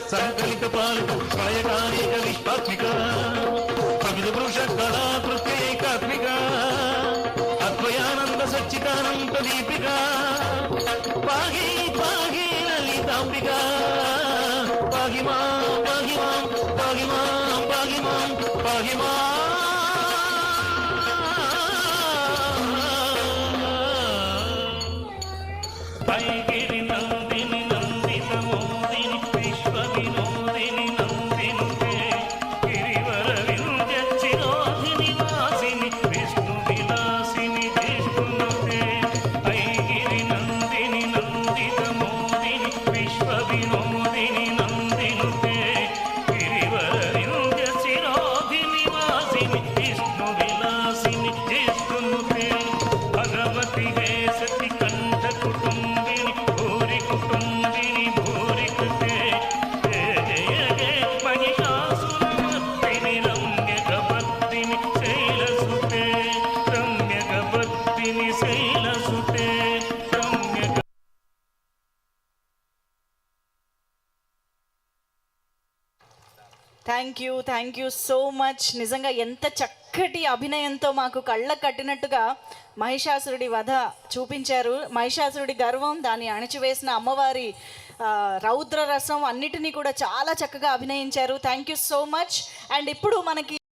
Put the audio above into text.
సంకలిత పాలకు స్వయకాలిక విశ్వాత్మిక ప్రవిధ పురుష కళాకృత్యేకాత్మిక అద్వయానంద సచ్చిదానంద దీపిక పాహి పాహి లలితాంబిక పాహి మాం పాహి మాం పాహి మాం పాహి మాం పాహి మాం పైగిరి నందిని నందిత మోదిని విశ్వ వినోదిని నందినుతే గిరివర వింధ్య చిరోధిని వాసిని విష్ణు విలాసిని జిష్ణునుతే పైగిరి నందిని నందిత మోదిని విశ్వ వినోదిని నందినుతే గిరివర వింధ్య చిరోధిని వాసిని విష్ణు విలాసిని జిష్ణునుతే భగవతి హే సతి కంఠ కుటుంబిని థ్యాంక్ యూ సో మచ్. నిజంగా ఎంత చక్కటి అభినయంతో మాకు కళ్ళ కట్టినట్టుగా మహిషాసురుడి వధ చూపించారు. మహిషాసురుడి గర్వం, దాన్ని అణిచివేసిన అమ్మవారి రౌద్ర రసం అన్నిటినీ కూడా చాలా చక్కగా అభినయించారు. Thank you so much. And ఇప్పుడు మనకి